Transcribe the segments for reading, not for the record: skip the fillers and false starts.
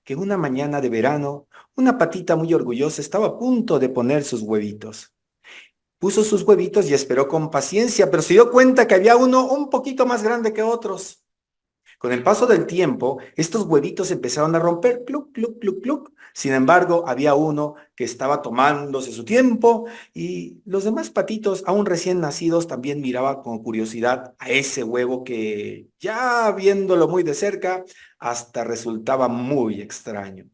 que una mañana de verano, una patita muy orgullosa estaba a punto de poner sus huevitos. Puso sus huevitos y esperó con paciencia, pero se dio cuenta que había uno un poquito más grande que otros. Con el paso del tiempo, estos huevitos empezaron a romper, cluc, cluc, cluc, cluc. Sin embargo, había uno que estaba tomándose su tiempo y los demás patitos, aún recién nacidos, también miraban con curiosidad a ese huevo que, ya viéndolo muy de cerca, hasta resultaba muy extraño.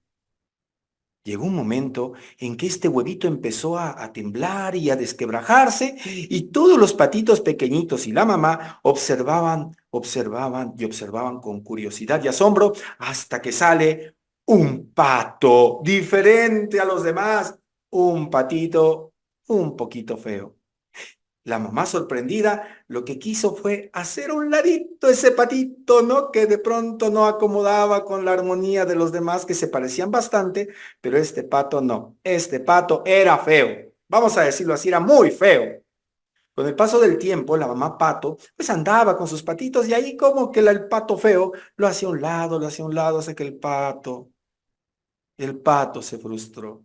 Llegó un momento en que este huevito empezó a temblar y a desquebrajarse y todos los patitos pequeñitos y la mamá observaban, observaban y observaban con curiosidad y asombro hasta que sale un pato diferente a los demás, un patito un poquito feo. La mamá sorprendida lo que quiso fue hacer un ladito ese patito, ¿no? Que de pronto no acomodaba con la armonía de los demás que se parecían bastante, pero este pato no, este pato era feo. Vamos a decirlo así, era muy feo. Con el paso del tiempo, la mamá pato pues andaba con sus patitos y ahí como que el pato feo lo hacía a un lado, lo hacía a un lado, hasta que el pato se frustró.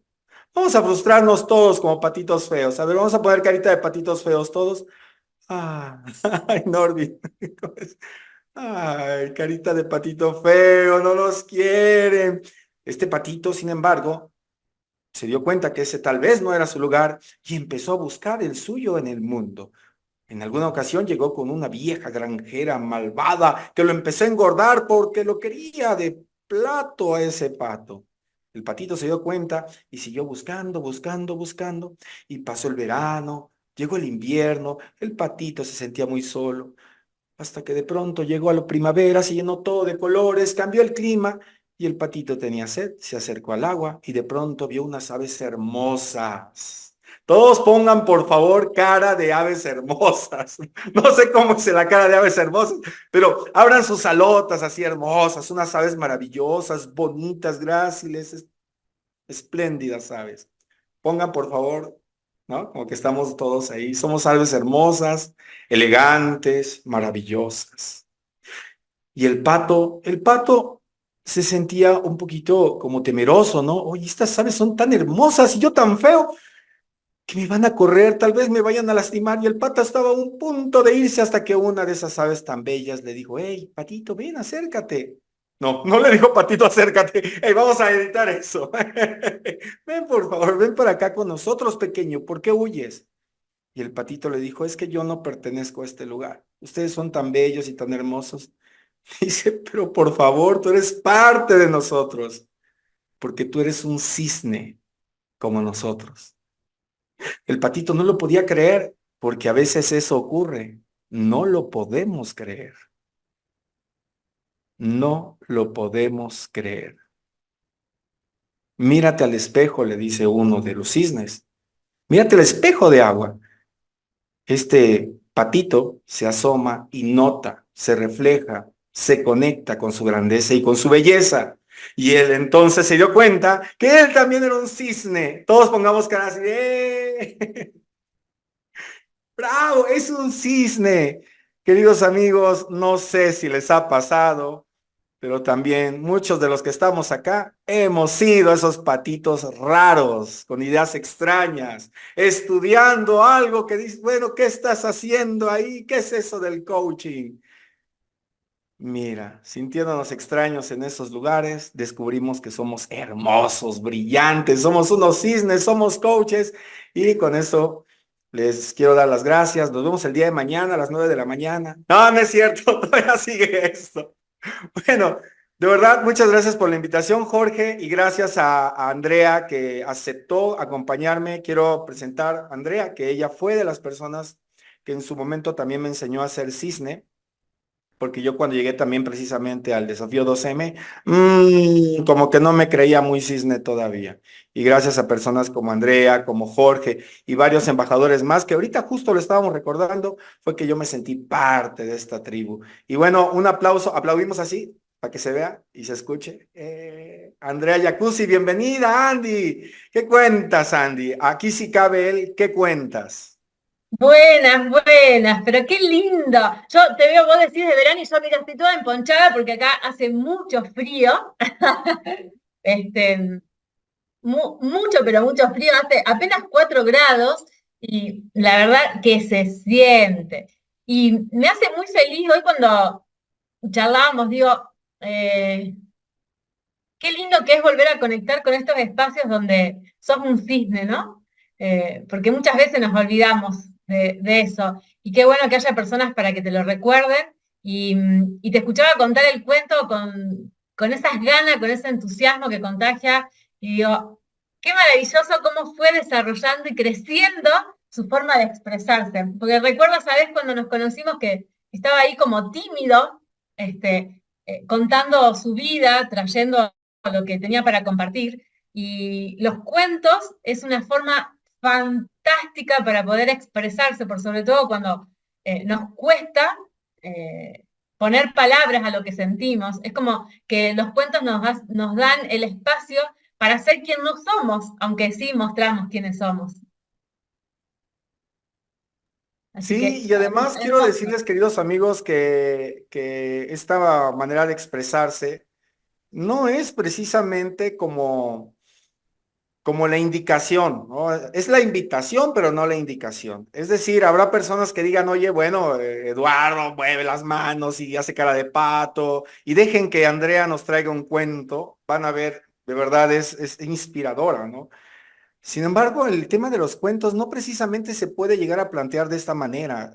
Vamos a frustrarnos todos como patitos feos. A ver, vamos a poner carita de patitos feos todos. Ah, ay, Norby. ¿Cómo es? Ay, carita de patito feo, no los quieren. Este patito, sin embargo, se dio cuenta que ese tal vez no era su lugar y empezó a buscar el suyo en el mundo. En alguna ocasión llegó con una vieja granjera malvada que lo empezó a engordar porque lo quería de plato a ese pato. El patito se dio cuenta y siguió buscando, buscando, buscando. Y pasó el verano, llegó el invierno, el patito se sentía muy solo. Hasta que de pronto llegó a la primavera, se llenó todo de colores, cambió el clima y el patito tenía sed, se acercó al agua y de pronto vio unas aves hermosas. Todos pongan por favor cara de aves hermosas. No sé cómo es la cara de aves hermosas, pero abran sus alotas así hermosas, unas aves maravillosas, bonitas, gráciles, espléndidas aves. Pongan por favor, ¿no? Como que estamos todos ahí. Somos aves hermosas, elegantes, maravillosas. Y el pato se sentía un poquito como temeroso, ¿no? Oye, estas aves son tan hermosas y yo tan feo que me van a correr, tal vez me vayan a lastimar. Y el pato estaba a un punto de irse hasta que una de esas aves tan bellas le dijo, hey, patito, ven, acércate. No, no le dijo patito, acércate. Hey, vamos a editar eso. Ven, por favor, ven por acá con nosotros, pequeño. ¿Por qué huyes? Y el patito le dijo, es que yo no pertenezco a este lugar. Ustedes son tan bellos y tan hermosos. Dice, pero por favor, tú eres parte de nosotros, porque tú eres un cisne como nosotros. El patito no lo podía creer, porque a veces eso ocurre. No lo podemos creer. No lo podemos creer. Mírate al espejo, le dice uno de los cisnes. Mírate al espejo de agua. Este patito se asoma y nota, se refleja, se conecta con su grandeza y con su belleza. Y él entonces se dio cuenta que él también era un cisne. Todos pongamos caras así, ¡eh! ¡Bravo! Es un cisne. Queridos amigos, no sé si les ha pasado, pero también muchos de los que estamos acá hemos sido esos patitos raros, con ideas extrañas, estudiando algo que dices, bueno, ¿qué estás haciendo ahí? ¿Qué es eso del coaching? Mira, sintiéndonos extraños en esos lugares, descubrimos que somos hermosos, brillantes, somos unos cisnes, somos coaches y con eso les quiero dar las gracias. Nos vemos el día de mañana a las 9 de la mañana. No, no es cierto, todavía sigue esto. Bueno, de verdad, muchas gracias por la invitación, Jorge, y gracias a Andrea que aceptó acompañarme. Quiero presentar a Andrea, que ella fue de las personas que en su momento también me enseñó a hacer cisne, porque yo cuando llegué también precisamente al desafío 2M, como que no me creía muy cisne todavía. Y gracias a personas como Andrea, como Jorge y varios embajadores más, que ahorita justo lo estábamos recordando, fue que yo me sentí parte de esta tribu. Y bueno, un aplauso, aplaudimos así, para que se vea y se escuche. Andrea Jacuzzi, bienvenida, Andy. ¿Qué cuentas, Andy? Aquí sí cabe él, ¿qué cuentas? Buenas, buenas, pero qué lindo. Yo te veo, vos decís de verano y yo mira, estoy toda emponchada porque acá hace mucho frío. mucho, pero mucho frío, hace apenas 4 grados y la verdad que se siente. Y me hace muy feliz hoy cuando charlábamos, digo, qué lindo que es volver a conectar con estos espacios donde sos un cisne, ¿no? Porque muchas veces nos olvidamos de eso. Y qué bueno que haya personas para que te lo recuerden. Y te escuchaba contar el cuento con esas ganas, con ese entusiasmo que contagia. Y digo, qué maravilloso cómo fue desarrollando y creciendo su forma de expresarse. Porque recuerdo, ¿sabes? Cuando nos conocimos que estaba ahí como tímido, contando su vida, trayendo lo que tenía para compartir. Y los cuentos es una forma fantástica para poder expresarse, por sobre todo cuando nos cuesta poner palabras a lo que sentimos. Es como que los cuentos nos dan el espacio para ser quien no somos, aunque sí mostramos quiénes somos. Así Sí, que, y además quiero hermoso. decirles, queridos amigos, que esta manera de expresarse no es precisamente como la indicación, ¿no? Es la invitación, pero no la indicación. Es decir, habrá personas que digan, oye, bueno, Eduardo mueve las manos y hace cara de pato, y dejen que Andrea nos traiga un cuento, van a ver, de verdad es inspiradora, ¿no? Sin embargo, el tema de los cuentos no precisamente se puede llegar a plantear de esta manera.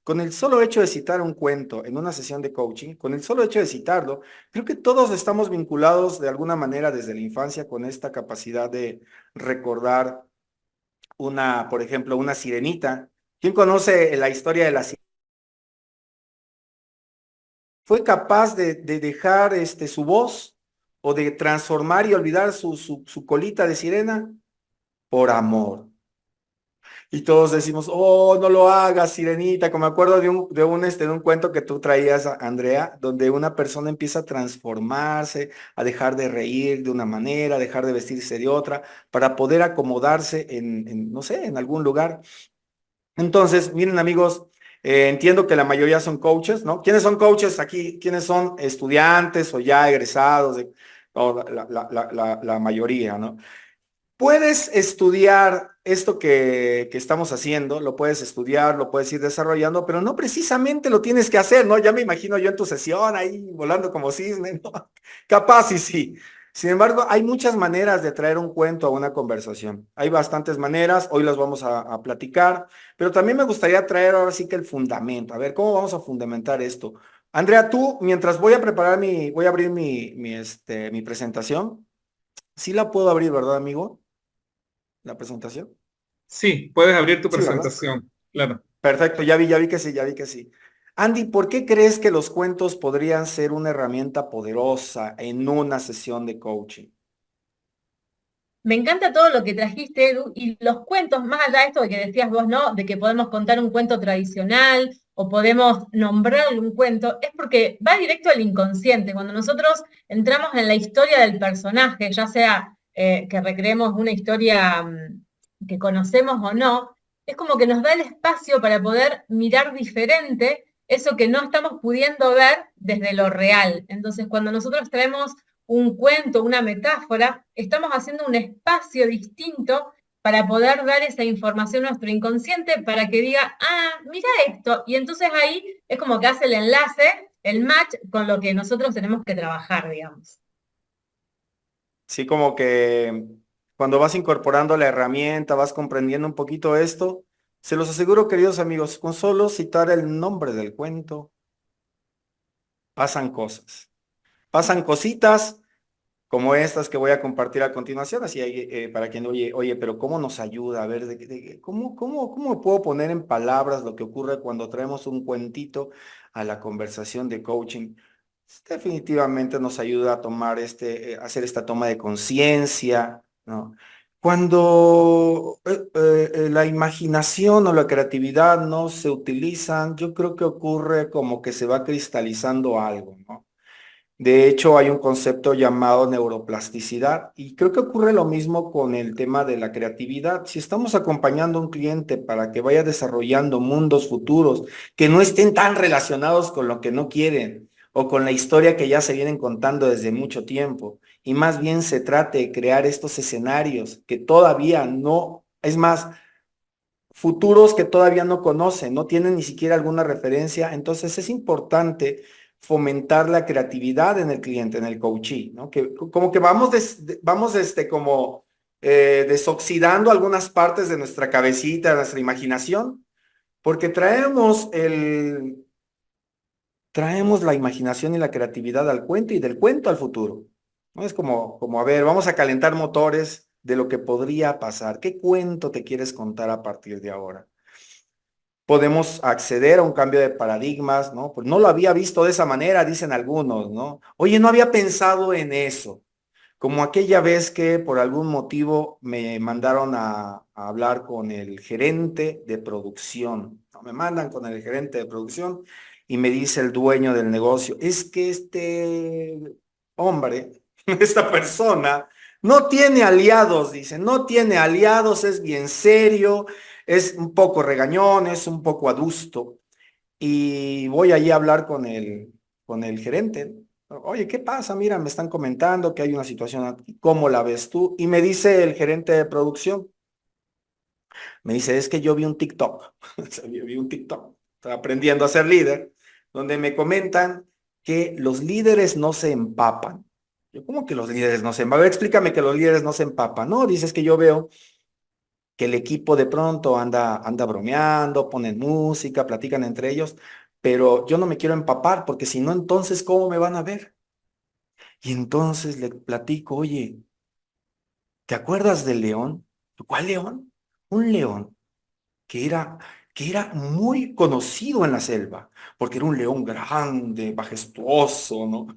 Con el solo hecho de citar un cuento en una sesión de coaching, con el solo hecho de citarlo, creo que todos estamos vinculados de alguna manera desde la infancia con esta capacidad de recordar una, por ejemplo, una sirenita. ¿Quién conoce la historia de la sirenita? Fue capaz de dejar su voz o de transformar y olvidar su colita de sirena por amor. Y todos decimos, oh, no lo hagas, sirenita. Como me acuerdo de un cuento que tú traías, Andrea, donde una persona empieza a transformarse, a dejar de reír de una manera, a dejar de vestirse de otra, para poder acomodarse no sé, en algún lugar. Entonces, miren amigos, entiendo que la mayoría son coaches, ¿no? ¿Quiénes son coaches aquí? ¿Quiénes son estudiantes o ya egresados? No, la mayoría, ¿no? Puedes estudiar esto que estamos haciendo, lo puedes estudiar, lo puedes ir desarrollando, pero no precisamente lo tienes que hacer, ¿no? Ya me imagino yo en tu sesión ahí volando como cisne, ¿no? Capaz y sí. Sin embargo, hay muchas maneras de traer un cuento a una conversación. Hay bastantes maneras, hoy las vamos a platicar, pero también me gustaría traer ahora sí que el fundamento. A ver, ¿cómo vamos a fundamentar esto? Andrea, tú, mientras voy a preparar voy a abrir mi presentación, sí la puedo abrir, ¿verdad, amigo? La presentación. Sí, puedes abrir tu Sí, ¿verdad? presentación, claro. Perfecto, ya vi que sí, ya vi que sí. Andy, ¿por qué crees que los cuentos podrían ser una herramienta poderosa en una sesión de coaching? Me encanta todo lo que trajiste, Edu, y los cuentos, más allá de esto de que decías vos, ¿no? De que podemos contar un cuento tradicional o podemos nombrarle un cuento, es porque va directo al inconsciente. Cuando nosotros entramos en la historia del personaje, ya sea que recreemos una historia que conocemos o no, es como que nos da el espacio para poder mirar diferente eso que no estamos pudiendo ver desde lo real. Entonces, cuando nosotros traemos un cuento, una metáfora, estamos haciendo un espacio distinto para poder dar esa información a nuestro inconsciente para que diga, ah, mira esto. Y entonces ahí es como que hace el enlace, el match con lo que nosotros tenemos que trabajar, digamos. Sí, como que cuando vas incorporando la herramienta, vas comprendiendo un poquito esto, se los aseguro, queridos amigos, con solo citar el nombre del cuento, pasan cosas. Pasan cositas como estas que voy a compartir a continuación, así para quien oye, pero ¿cómo nos ayuda? A ver, ¿cómo puedo poner en palabras lo que ocurre cuando traemos un cuentito a la conversación de coaching? Definitivamente nos ayuda a tomar hacer esta toma de conciencia, ¿no? Cuando la imaginación o la creatividad no se utilizan, yo creo que ocurre como que se va cristalizando algo, ¿no? De hecho, hay un concepto llamado neuroplasticidad y creo que ocurre lo mismo con el tema de la creatividad. Si estamos acompañando a un cliente para que vaya desarrollando mundos futuros que no estén tan relacionados con lo que no quieren o con la historia que ya se vienen contando desde mucho tiempo, y más bien se trate de crear estos escenarios que todavía no, es más, futuros que todavía no conocen, no tienen ni siquiera alguna referencia. Entonces es importante fomentar la creatividad en el cliente, en el coachee, ¿no? Que como que vamos, como desoxidando algunas partes de nuestra cabecita, de nuestra imaginación, porque traemos la imaginación y la creatividad al cuento y del cuento al futuro, ¿no? Es como, a ver, vamos a calentar motores de lo que podría pasar. ¿Qué cuento te quieres contar a partir de ahora? Podemos acceder a un cambio de paradigmas, ¿no? Pues no lo había visto de esa manera, dicen algunos, ¿no? Oye, no había pensado en eso. Como aquella vez que por algún motivo me mandaron a hablar con el gerente de producción, ¿no? Me mandan con el gerente de producción y me dice el dueño del negocio, es que este hombre, esta persona, no tiene aliados, dice, no tiene aliados, es bien serio, es un poco regañón, es un poco adusto. Y voy allí a hablar con el gerente. Oye, ¿qué pasa? Mira, me están comentando que hay una situación aquí. ¿Cómo la ves tú? Y me dice el gerente de producción, me dice, es que yo vi un TikTok, o sea, yo vi un TikTok, estoy aprendiendo a ser líder, donde me comentan que los líderes no se empapan. Yo, ¿cómo que los líderes no se empapan? A ver, explícame que los líderes no se empapan. No, dices que yo veo que el equipo de pronto anda bromeando, ponen música, platican entre ellos, pero yo no me quiero empapar porque si no, entonces, ¿cómo me van a ver? Y entonces le platico, oye, ¿te acuerdas del león? ¿Cuál león? Un león que era, que era muy conocido en la selva, porque era un león grande, majestuoso, ¿no?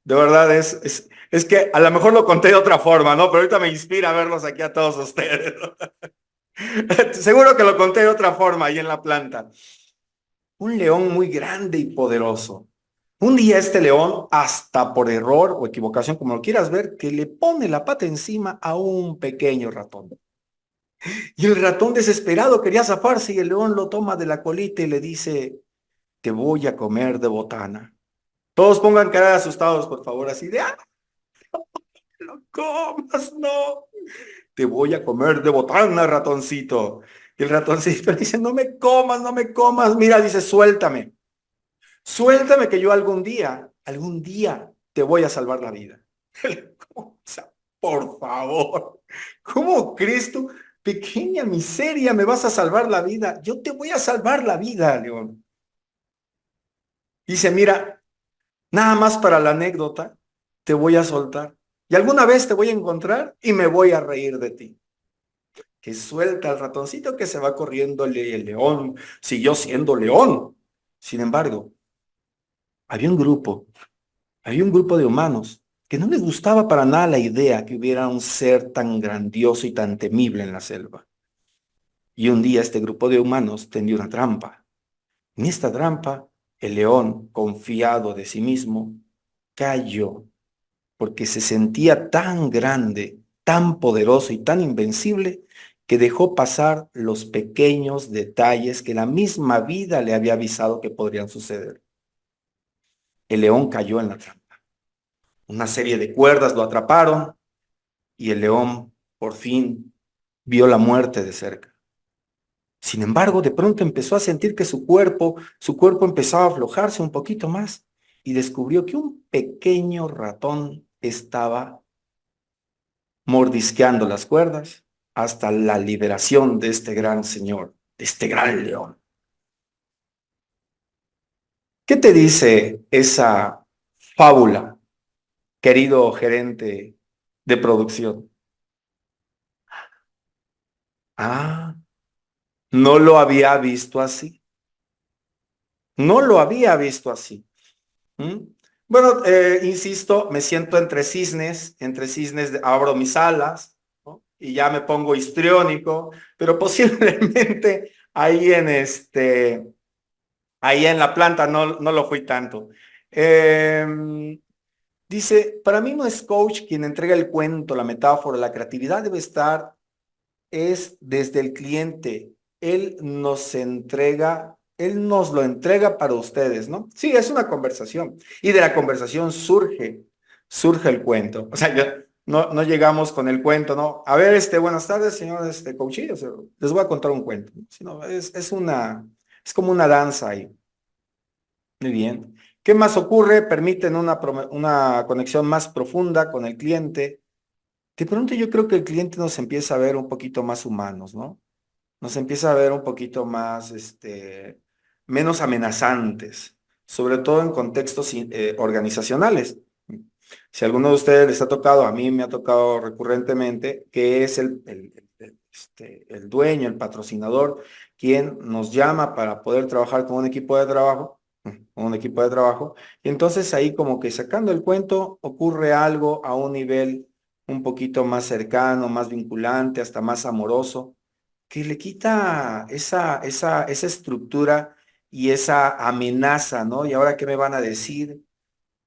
De verdad, es que a lo mejor lo conté de otra forma, ¿no? Pero ahorita me inspira verlos aquí a todos ustedes, ¿no? Seguro que lo conté de otra forma ahí en la planta. Un león muy grande y poderoso. Un día este león, hasta por error o equivocación, como lo quieras ver, que le pone la pata encima a un pequeño ratón. Y el ratón desesperado quería zafarse y el león lo toma de la colita y le dice, te voy a comer de botana. Todos pongan cara de asustados, por favor, así de, ¡ah, no comas, no! Te voy a comer de botana, ratoncito. Y el ratoncito le dice, no me comas, no me comas. Mira, dice, suéltame. Suéltame que yo algún día te voy a salvar la vida. O sea, por favor, ¿cómo crees tú? Pequeña miseria, me vas a salvar la vida. Yo te voy a salvar la vida, León. Dice, mira, nada más para la anécdota, te voy a soltar. Y alguna vez te voy a encontrar y me voy a reír de ti. Que suelta al ratoncito que se va corriendo el león. Siguió siendo león. Sin embargo, había un grupo había un grupo de humanos que no les gustaba para nada la idea que hubiera un ser tan grandioso y tan temible en la selva. Y un día este grupo de humanos tendió una trampa. En esta trampa, el león, confiado de sí mismo, cayó porque se sentía tan grande, tan poderoso y tan invencible que dejó pasar los pequeños detalles que la misma vida le había avisado que podrían suceder. El león cayó en la trampa. Una serie de cuerdas lo atraparon y el león por fin vio la muerte de cerca. Sin embargo, de pronto empezó a sentir que su cuerpo empezaba a aflojarse un poquito más y descubrió que un pequeño ratón estaba mordisqueando las cuerdas hasta la liberación de este gran señor, de este gran león. ¿Qué te dice esa fábula, querido gerente de producción? Ah, no lo había visto así. No lo había visto así. ¿Mm? Bueno, insisto, me siento entre cisnes abro mis alas, ¿no? Y ya me pongo histriónico, pero posiblemente ahí en la planta no lo fui tanto. Dice, para mí no es coach quien entrega el cuento, la metáfora, la creatividad debe estar, es desde el cliente. Él nos entrega Él nos lo entrega para ustedes, ¿no? Sí, es una conversación. Y de la conversación surge el cuento. O sea, ya no llegamos con el cuento, ¿no? A ver, buenas tardes, señor, coachí, o sea, les voy a contar un cuento. Sino es como una danza ahí. Muy bien. ¿Qué más ocurre? Permiten una conexión más profunda con el cliente. De pronto yo creo que el cliente nos empieza a ver un poquito más humanos, ¿no? Nos empieza a ver un poquito más, menos amenazantes, sobre todo en contextos organizacionales. Si a alguno de ustedes les ha tocado, a mí me ha tocado recurrentemente, que es el dueño, el patrocinador, quien nos llama para poder trabajar con un equipo de trabajo, y entonces ahí como que sacando el cuento ocurre algo a un nivel un poquito más cercano, más vinculante, hasta más amoroso, que le quita esa estructura y esa amenaza, ¿no? ¿Y ahora qué me van a decir?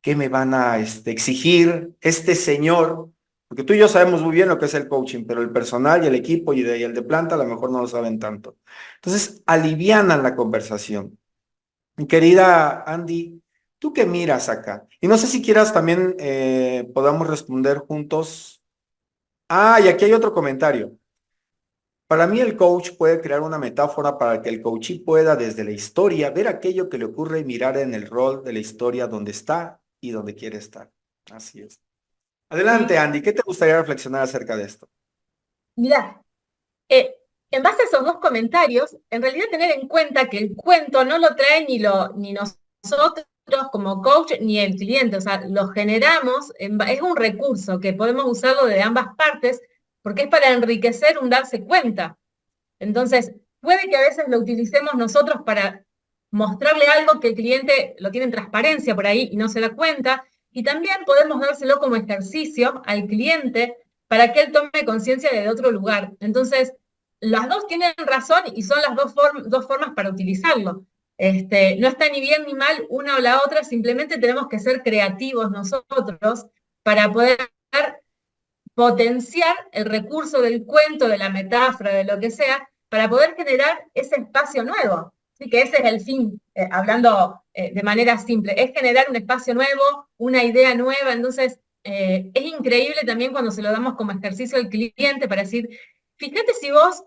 ¿Qué me van a exigir este señor? Porque tú y yo sabemos muy bien lo que es el coaching, pero el personal y el equipo y el de planta a lo mejor no lo saben tanto. Entonces, alivianan la conversación. Mi querida Andy, ¿tú qué miras acá? Y no sé si quieras también podamos responder juntos. Ah, y aquí hay otro comentario. Para mí el coach puede crear una metáfora para que el coachee pueda desde la historia ver aquello que le ocurre y mirar en el rol de la historia donde está y donde quiere estar. Así es. Adelante, Sí. Andy, ¿qué te gustaría reflexionar acerca de esto? Mirá, en base a esos dos comentarios, en realidad tener en cuenta que el cuento no lo trae ni nosotros como coach ni el cliente, o sea, lo generamos, es un recurso que podemos usarlo de ambas partes porque es para enriquecer un darse cuenta. Entonces, puede que a veces lo utilicemos nosotros para mostrarle algo que el cliente lo tiene en transparencia por ahí y no se da cuenta, y también podemos dárselo como ejercicio al cliente para que él tome conciencia de otro lugar. Entonces, las dos tienen razón y son las dos formas para utilizarlo. No está ni bien ni mal una o la otra, simplemente tenemos que ser creativos nosotros para poder potenciar el recurso del cuento, de la metáfora, de lo que sea, para poder generar ese espacio nuevo. Así que ese es el fin, hablando de manera simple, es generar un espacio nuevo, una idea nueva. Entonces, es increíble también cuando se lo damos como ejercicio al cliente para decir, fíjate si vos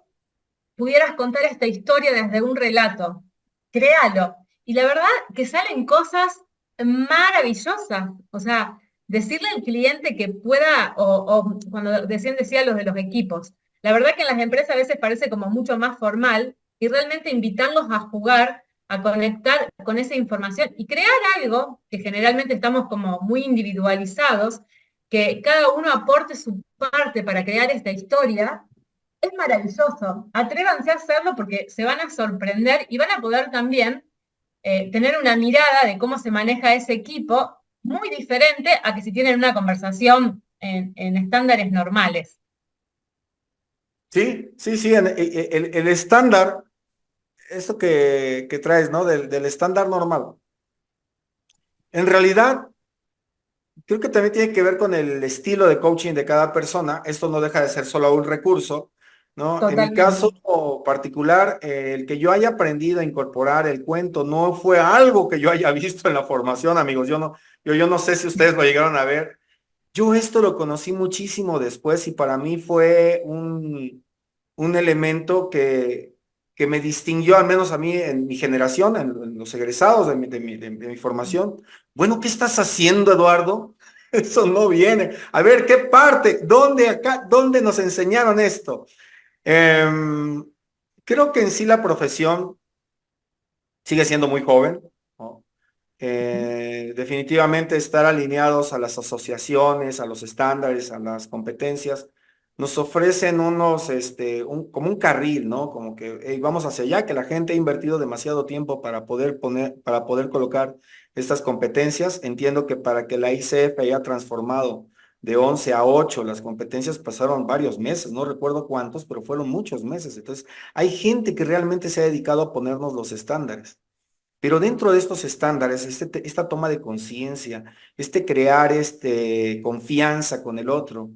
pudieras contar esta historia desde un relato, créalo. Y la verdad que salen cosas maravillosas. O sea, decirle al cliente que pueda, o cuando decía los de los equipos, la verdad que en las empresas a veces parece como mucho más formal y realmente invitarlos a jugar, a conectar con esa información y crear algo que generalmente estamos como muy individualizados, que cada uno aporte su parte para crear esta historia es maravilloso. Atrévanse a hacerlo porque se van a sorprender y van a poder también tener una mirada de cómo se maneja ese equipo muy diferente a que si tienen una conversación en estándares normales. Sí, sí, sí, el estándar, eso que traes, ¿no? Del estándar normal. En realidad, creo que también tiene que ver con el estilo de coaching de cada persona. Esto no deja de ser solo un recurso, ¿no? En mi caso Totalmente. particular, el que yo haya aprendido a incorporar el cuento no fue algo que yo haya visto en la formación, amigos. Yo no sé si ustedes lo llegaron a ver. Yo esto lo conocí muchísimo después y para mí fue un elemento que me distinguió, al menos a mí en mi generación, en los egresados de mi formación. Bueno, ¿qué estás haciendo, Eduardo? Eso no viene. A ver, ¿qué parte? ¿Dónde acá? ¿Dónde nos enseñaron esto? Em, Creo que en sí la profesión sigue siendo muy joven, ¿no? Definitivamente estar alineados a las asociaciones, a los estándares, a las competencias, nos ofrecen como un carril, ¿no? Como que hey, vamos hacia allá, que la gente ha invertido demasiado tiempo para poder colocar estas competencias. Entiendo que para que la ICF haya transformado de 11 a 8 las competencias pasaron varios meses, no recuerdo cuántos, pero fueron muchos meses. Entonces, hay gente que realmente se ha dedicado a ponernos los estándares. Pero dentro de estos estándares, esta toma de conciencia, crear confianza con el otro,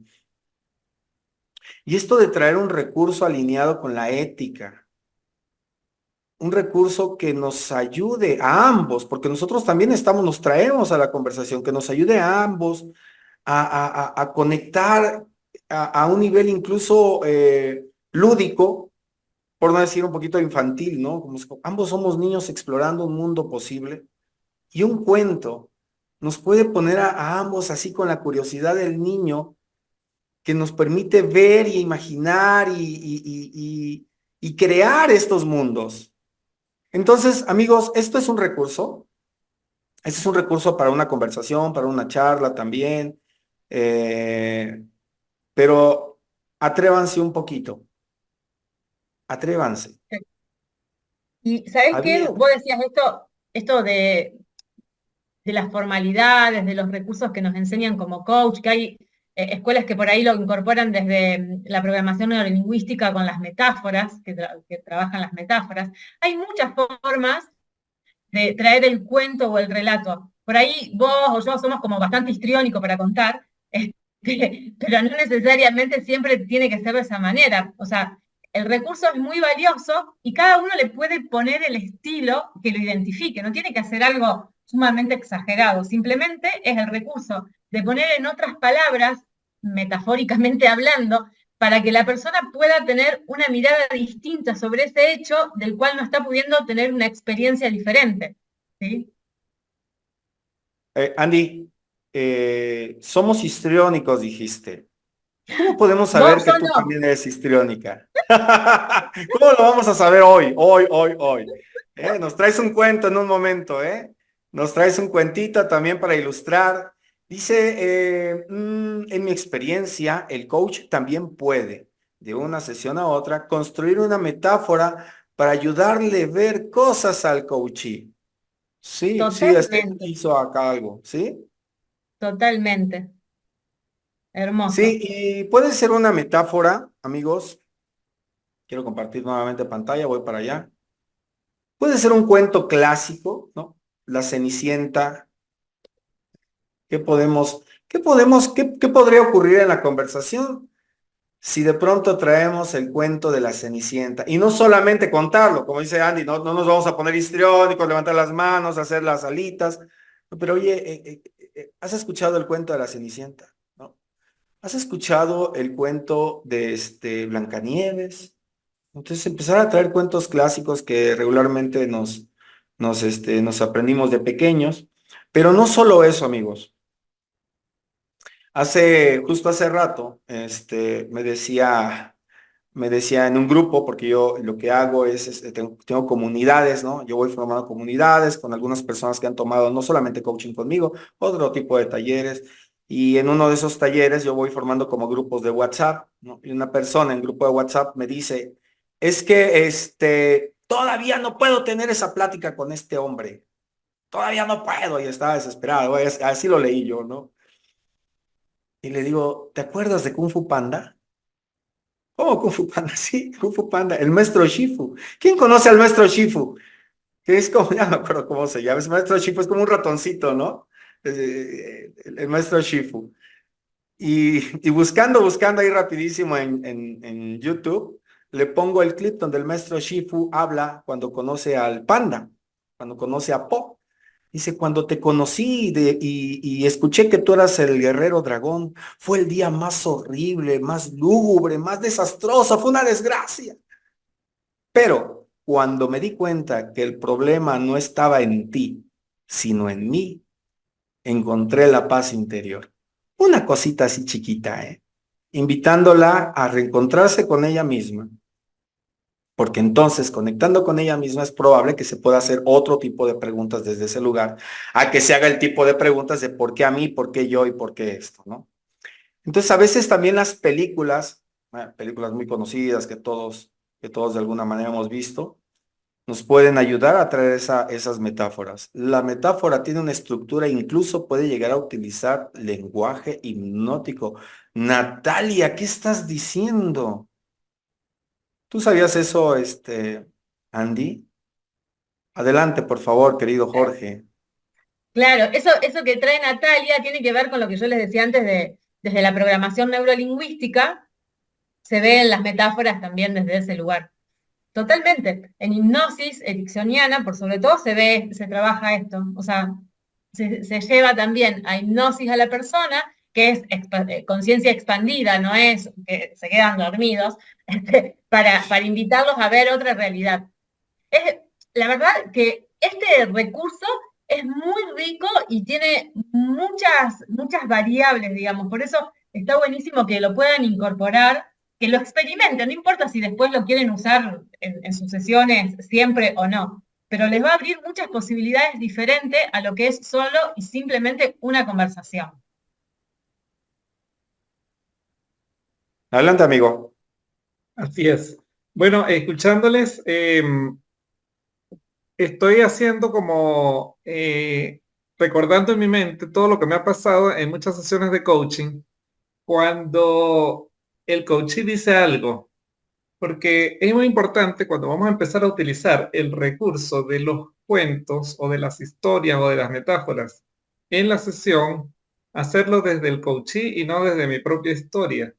y esto de traer un recurso alineado con la ética, un recurso que nos ayude a ambos, porque nosotros también nos traemos a la conversación, que nos ayude a ambos a conectar a un nivel incluso lúdico, por no decir un poquito infantil, ¿no? Como ambos somos niños explorando un mundo posible y un cuento nos puede poner a ambos así con la curiosidad del niño que nos permite ver y imaginar y crear estos mundos. Entonces, amigos, esto es un recurso. Este es un recurso para una conversación, para una charla también. eh, pero atrévanse un poquito. Atrévanse. Y ¿sabés qué, Había, Edu? Vos decías esto de las formalidades, de los recursos que nos enseñan como coach, que hay escuelas que por ahí lo incorporan desde la programación neurolingüística con las metáforas, que trabajan las metáforas. Hay muchas formas de traer el cuento o el relato. Por ahí vos o yo somos como bastante histriónicos para contar, pero no necesariamente siempre tiene que ser de esa manera. O sea, el recurso es muy valioso y cada uno le puede poner el estilo que lo identifique. No tiene que hacer algo sumamente exagerado. Simplemente es el recurso de poner en otras palabras, metafóricamente hablando, para que la persona pueda tener una mirada distinta sobre ese hecho del cual no está pudiendo tener una experiencia diferente. ¿Sí? Andy, somos histriónicos, dijiste. ¿Cómo podemos saber Vos que o tú no, también eres histriónica? ¿Cómo lo vamos a saber hoy? Nos traes un cuento en un momento, ¿eh? Nos traes un cuentito también para ilustrar. Dice, en mi experiencia, el coach también puede, de una sesión a otra, construir una metáfora para ayudarle a ver cosas al coachee. Sí, sí, totalmente, hizo acá algo, ¿sí? totalmente. Sí, Hermoso. y puede ser una metáfora, amigos. Quiero compartir nuevamente pantalla, voy para allá. Puede ser un cuento clásico, ¿no? La Cenicienta. ¿Qué podría ocurrir en la conversación si de pronto traemos el cuento de la Cenicienta? Y no solamente contarlo, como dice Andy, no nos vamos a poner histriónicos, levantar las manos, hacer las alitas. Pero oye, ¿has escuchado el cuento de la Cenicienta? ¿No? ¿Has escuchado el cuento de Blancanieves? Entonces empezar a traer cuentos clásicos que regularmente nos aprendimos de pequeños, pero no solo eso, amigos. Justo hace rato, me decía en un grupo, porque yo lo que hago tengo comunidades, ¿no? Yo voy formando comunidades con algunas personas que han tomado no solamente coaching conmigo, otro tipo de talleres. Y en uno de esos talleres yo voy formando como grupos de WhatsApp, ¿no? Y una persona en grupo de WhatsApp me dice, es que todavía no puedo tener esa plática con este hombre. Todavía no puedo. Y estaba desesperado. Así lo leí yo, ¿no? Y le digo, ¿te acuerdas de Kung Fu Panda? ¿Cómo Kung Fu Panda? Sí, Kung Fu Panda, el maestro Shifu. ¿Quién conoce al maestro Shifu? Que es como, ya no me acuerdo cómo se llama. El maestro Shifu es como un ratoncito, ¿no? El maestro Shifu. Y buscando ahí rapidísimo en YouTube, le pongo el clip donde el maestro Shifu habla cuando conoce al panda, cuando conoce a Po. Dice, cuando te conocí y escuché que tú eras el guerrero dragón, fue el día más horrible, más lúgubre, más desastroso, fue una desgracia. Pero cuando me di cuenta que el problema no estaba en ti, sino en mí, encontré la paz interior. Una cosita así chiquita, ¿eh? Invitándola a reencontrarse con ella misma, porque entonces conectando con ella misma es probable que se pueda hacer otro tipo de preguntas desde ese lugar, a que se haga el tipo de preguntas de por qué a mí, por qué yo y por qué esto, ¿no? Entonces a veces también las películas, películas muy conocidas que todos de alguna manera hemos visto, nos pueden ayudar a traer esas metáforas. La metáfora tiene una estructura, incluso puede llegar a utilizar lenguaje hipnótico. Natalia, ¿qué estás diciendo? ¿Tú sabías eso, Andy? Adelante, por favor, querido Jorge. Claro, eso que trae Natalia tiene que ver con lo que yo les decía antes desde la programación neurolingüística, se ve en las metáforas también desde ese lugar. Totalmente. En hipnosis ericksoniana, por sobre todo, se trabaja esto. O sea, se lleva también a hipnosis a la persona, que es conciencia expandida, no es que se quedan dormidos, para invitarlos a ver otra realidad. Es, la verdad que este recurso es muy rico y tiene muchas variables, digamos. Por eso está buenísimo que lo puedan incorporar, que lo experimenten, no importa si después lo quieren usar en sus sesiones siempre o no, pero les va a abrir muchas posibilidades diferentes a lo que es solo y simplemente una conversación. Adelante, amigo. Así es. Bueno, escuchándoles, estoy haciendo como recordando en mi mente todo lo que me ha pasado en muchas sesiones de coaching cuando el coachee dice algo, porque es muy importante cuando vamos a empezar a utilizar el recurso de los cuentos o de las historias o de las metáforas en la sesión, hacerlo desde el coachee y no desde mi propia historia.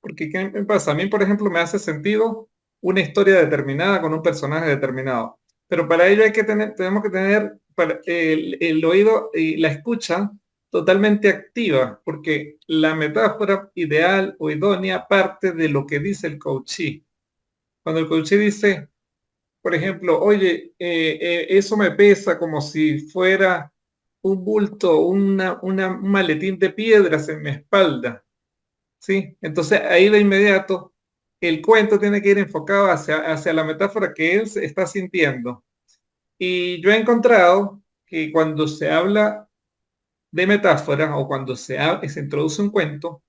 Porque ¿qué me pasa? A mí, por ejemplo, me hace sentido una historia determinada con un personaje determinado. Pero para ello tenemos que tener el oído y la escucha totalmente activa, porque la metáfora ideal o idónea parte de lo que dice el coachee. Cuando el coachee dice, por ejemplo, oye, eso me pesa como si fuera un bulto, un maletín de piedras en mi espalda. ¿Sí? Entonces ahí de inmediato el cuento tiene que ir enfocado hacia la metáfora que él se está sintiendo. Y yo he encontrado que cuando se habla de metáfora o cuando se introduce un cuento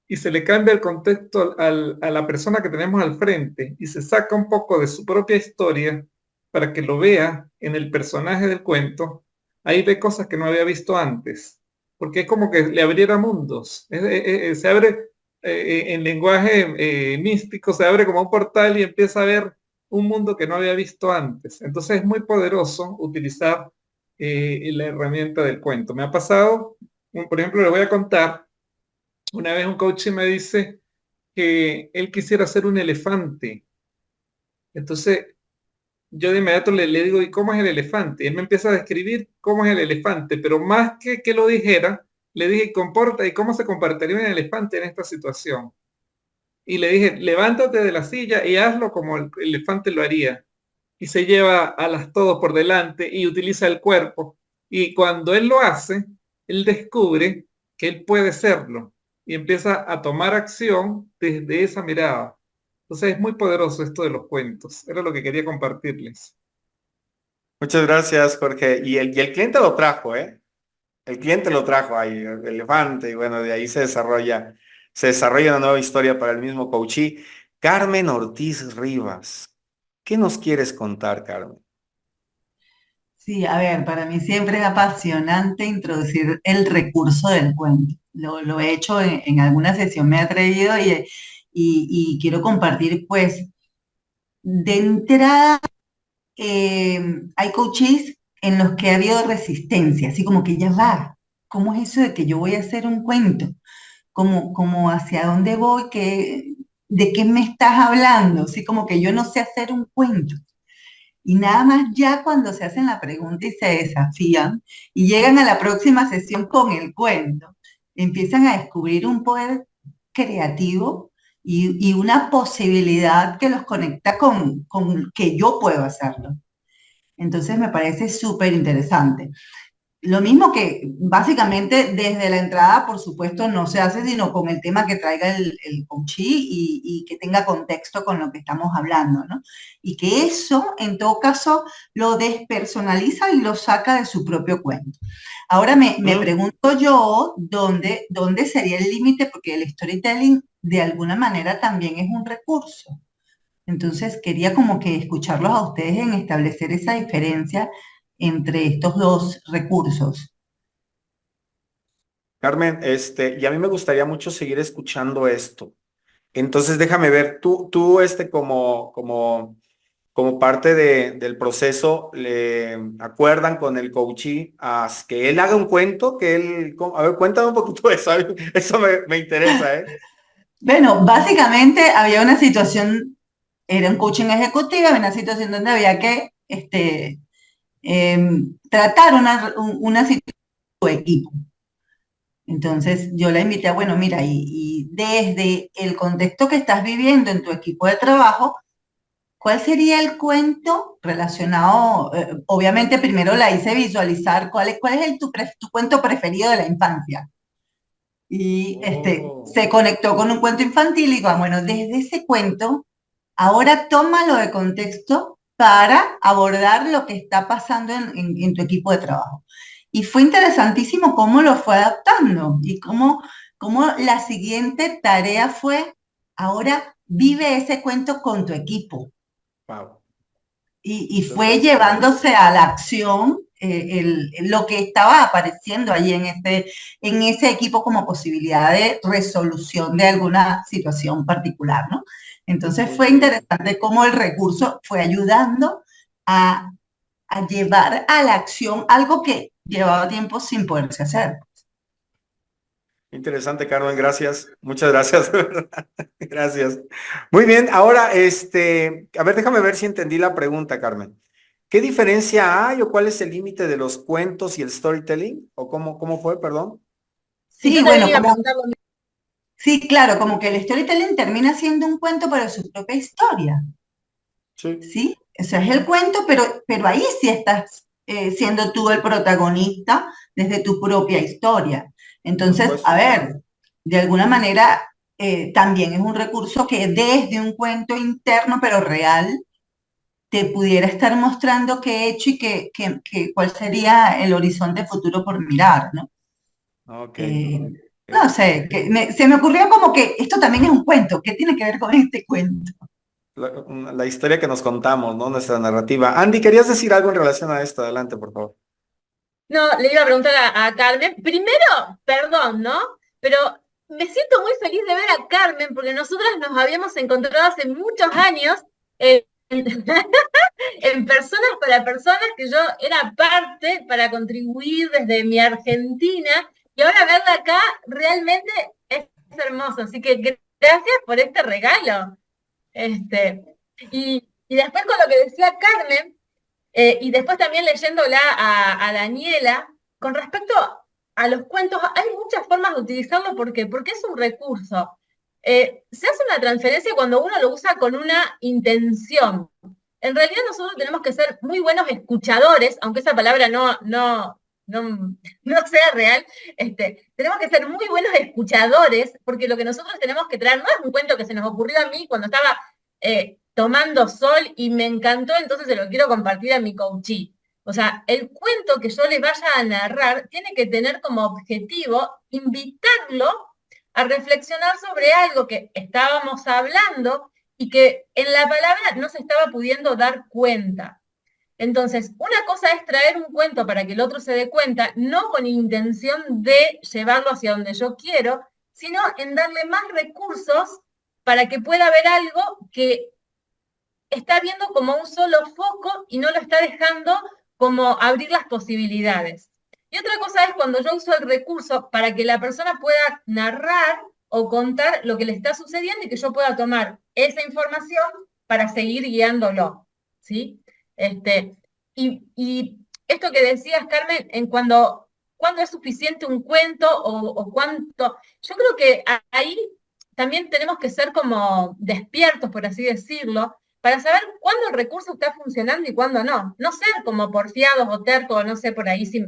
y se le cambia el contexto a la persona que tenemos al frente y se saca un poco de su propia historia para que lo vea en el personaje del cuento, ahí ve cosas que no había visto antes, porque es como que le abriera mundos. Se abre en lenguaje místico, se abre como un portal y empieza a ver un mundo que no había visto antes. Entonces es muy poderoso utilizar la herramienta del cuento. Me ha pasado, por ejemplo, le voy a contar, una vez un coach me dice que él quisiera ser un elefante. Entonces yo de inmediato le digo, ¿y cómo es el elefante? Y él me empieza a describir cómo es el elefante, pero más que lo dijera, le dije, ¿y cómo se comportaría un elefante en esta situación? Y le dije, levántate de la silla y hazlo como el elefante lo haría. Y se lleva a las todos por delante y utiliza el cuerpo. Y cuando él lo hace, él descubre que él puede serlo y empieza a tomar acción desde esa mirada. Entonces es muy poderoso esto de los cuentos. Era lo que quería compartirles. Muchas gracias, Jorge. Y el cliente lo trajo, ¿eh? El cliente lo trajo ahí, el elefante, y bueno, de ahí se desarrolla una nueva historia para el mismo coachí. Carmen Ortiz Rivas, ¿qué nos quieres contar, Carmen? Sí, a ver, para mí siempre es apasionante introducir el recurso del cuento. Lo he hecho en alguna sesión, me he atrevido y quiero compartir, pues, de entrada, hay coaches en los que ha habido resistencia, así como que ya va, ¿cómo es eso de que yo voy a hacer un cuento? Como hacia dónde voy, de qué me estás hablando, así como que yo no sé hacer un cuento. Y nada más ya cuando se hacen la pregunta y se desafían y llegan a la próxima sesión con el cuento, empiezan a descubrir un poder creativo y una posibilidad que los conecta con que yo puedo hacerlo. Entonces me parece súper interesante. Lo mismo que básicamente desde la entrada, por supuesto, no se hace sino con el tema que traiga el coachee y que tenga contexto con lo que estamos hablando, ¿no? Y que eso, en todo caso, lo despersonaliza y lo saca de su propio cuento. Ahora me pregunto yo, ¿dónde sería el límite? Porque el storytelling, de alguna manera, también es un recurso. Entonces, quería como que escucharlos a ustedes en establecer esa diferencia entre estos dos recursos. Carmen, y a mí me gustaría mucho seguir escuchando esto. Entonces, déjame ver, tú, como parte del proceso, ¿le acuerdan con el coachee a que él haga un cuento? A ver, cuéntame un poquito de eso, eso me interesa, ¿eh? Bueno, básicamente había una situación era un coaching ejecutivo, había una situación donde había que tratar una situación de equipo. Entonces yo la invité a, bueno, mira, y desde el contexto que estás viviendo en tu equipo de trabajo, ¿cuál sería el cuento relacionado? Obviamente primero la hice visualizar cuál es tu cuento preferido de la infancia. Y se conectó con un cuento infantil y digo, bueno, desde ese cuento, ahora tómalo de contexto para abordar lo que está pasando en tu equipo de trabajo. Y fue interesantísimo cómo lo fue adaptando y cómo la siguiente tarea fue, ahora vive ese cuento con tu equipo. Wow. Y fue llevándose a la acción lo que estaba apareciendo allí en ese equipo como posibilidad de resolución de alguna situación particular, ¿no? Entonces fue interesante cómo el recurso fue ayudando a llevar a la acción algo que llevaba tiempo sin poderse hacer. Interesante, Carmen, gracias. Muchas gracias, de verdad. Gracias. Muy bien, ahora, a ver, déjame ver si entendí la pregunta, Carmen. ¿Qué diferencia hay o cuál es el límite de los cuentos y el storytelling? ¿O cómo fue, perdón? Y Sí, yo bueno, también iba a preguntar lo mismo. sí, claro, como que el storytelling termina siendo un cuento para su propia historia. Sí. ¿Sí? O sea, es el cuento, pero ahí sí estás siendo tú el protagonista desde tu propia historia. Entonces, a ver, de alguna manera también es un recurso que desde un cuento interno, pero real, te pudiera estar mostrando qué he hecho y cuál sería el horizonte futuro por mirar, ¿no? Ok. No sé, se me ocurrió como que esto también es un cuento. ¿Qué tiene que ver con este cuento? La historia que nos contamos, ¿no? Nuestra narrativa. Andy, ¿querías decir algo en relación a esto? Adelante, por favor. No, le iba a preguntar a Carmen. Primero, perdón, ¿no? Pero me siento muy feliz de ver a Carmen porque nosotras nos habíamos encontrado hace muchos años en, en Personas para Personas, que yo era parte para contribuir desde mi Argentina, y ahora verla acá realmente es hermoso. Así que gracias por este regalo. Y después con lo que decía Carmen, y después también leyéndola a Daniela, con respecto a los cuentos, hay muchas formas de utilizarlo. ¿Por qué? Porque es un recurso. Se hace una transferencia cuando uno lo usa con una intención. En realidad nosotros tenemos que ser muy buenos escuchadores, aunque esa palabra no sea real. Tenemos que ser muy buenos escuchadores, porque lo que nosotros tenemos que traer no es un cuento que se nos ocurrió a mí cuando estaba tomando sol y me encantó, entonces se lo quiero compartir a mi coachee. O sea, el cuento que yo le vaya a narrar tiene que tener como objetivo invitarlo a reflexionar sobre algo que estábamos hablando y que en la palabra no se estaba pudiendo dar cuenta. Entonces, una cosa es traer un cuento para que el otro se dé cuenta, no con intención de llevarlo hacia donde yo quiero, sino en darle más recursos para que pueda ver algo que está viendo como un solo foco y no lo está dejando como abrir las posibilidades. Y otra cosa es cuando yo uso el recurso para que la persona pueda narrar o contar lo que le está sucediendo y que yo pueda tomar esa información para seguir guiándolo, ¿sí? Y esto que decías, Carmen, en cuándo es suficiente un cuento o cuánto, yo creo que ahí también tenemos que ser como despiertos, por así decirlo, para saber cuándo el recurso está funcionando y cuándo no. No ser como porfiados o tercos, no sé por ahí si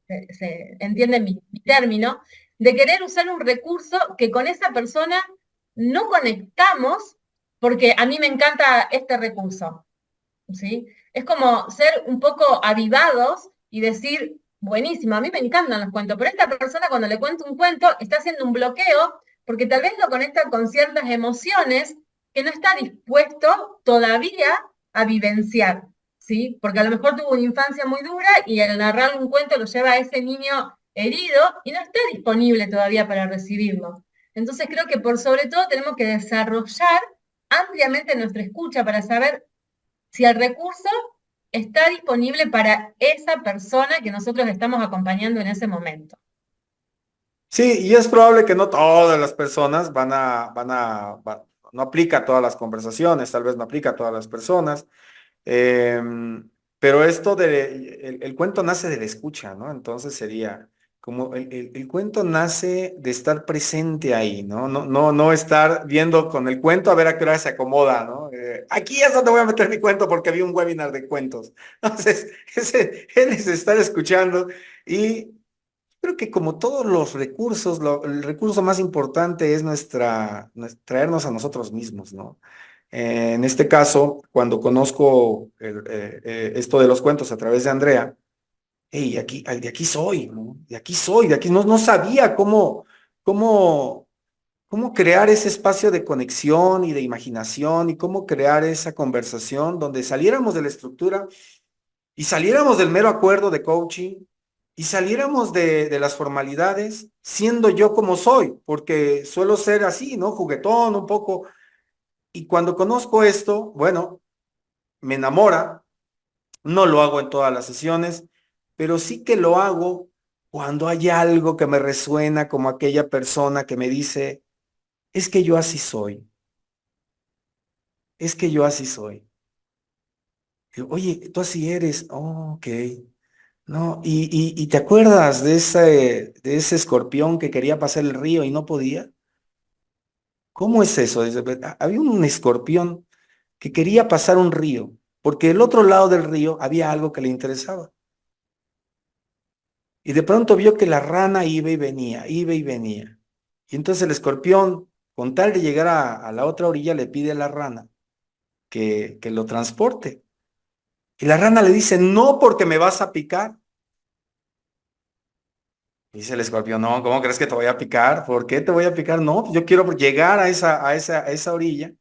se entiende mi término, de querer usar un recurso que con esa persona no conectamos, porque a mí me encanta este recurso, ¿sí? Es como ser un poco avivados y decir, buenísimo, a mí me encantan los cuentos, pero esta persona cuando le cuento un cuento está haciendo un bloqueo porque tal vez lo conecta con ciertas emociones que no está dispuesto todavía a vivenciar, ¿sí? Porque a lo mejor tuvo una infancia muy dura y al narrar un cuento lo lleva a ese niño herido y no está disponible todavía para recibirlo. Entonces creo que por sobre todo tenemos que desarrollar ampliamente nuestra escucha para saber si el recurso está disponible para esa persona que nosotros estamos acompañando en ese momento. Sí, y es probable que no todas las personas no aplica a todas las conversaciones, tal vez no aplica a todas las personas. Pero esto el cuento nace de la escucha, ¿no? Entonces sería como el cuento nace de estar presente ahí, ¿no? No estar viendo con el cuento a ver a qué hora se acomoda, ¿no? Aquí es donde voy a meter mi cuento porque vi un webinar de cuentos. Entonces, él es estar escuchando y creo que como todos los recursos, el recurso más importante es traernos a nosotros mismos, ¿no? En este caso, cuando conozco esto de los cuentos a través de Andrea, hey, de aquí soy, ¿no? De aquí no sabía cómo, cómo crear ese espacio de conexión y de imaginación y cómo crear esa conversación donde saliéramos de la estructura y saliéramos del mero acuerdo de coaching y saliéramos de las formalidades siendo yo como soy, porque suelo ser así, ¿no? Juguetón un poco. Y cuando conozco esto, bueno, me enamora. No lo hago en todas las sesiones, pero sí que lo hago cuando hay algo que me resuena como aquella persona que me dice, es que yo así soy, es que yo así soy. Digo, oye, tú así eres, oh, ok. No, y ¿te acuerdas de ese escorpión que quería pasar el río y no podía? ¿Cómo es eso? Dice, había un escorpión que quería pasar un río, porque del otro lado del río había algo que le interesaba. Y de pronto vio que la rana iba y venía, iba y venía. Y entonces el escorpión, con tal de llegar a la otra orilla, le pide a la rana que lo transporte. Y la rana le dice, no, porque me vas a picar. Dice el escorpión, no, ¿cómo crees que te voy a picar? ¿Por qué te voy a picar? No, pues yo quiero llegar a esa orilla.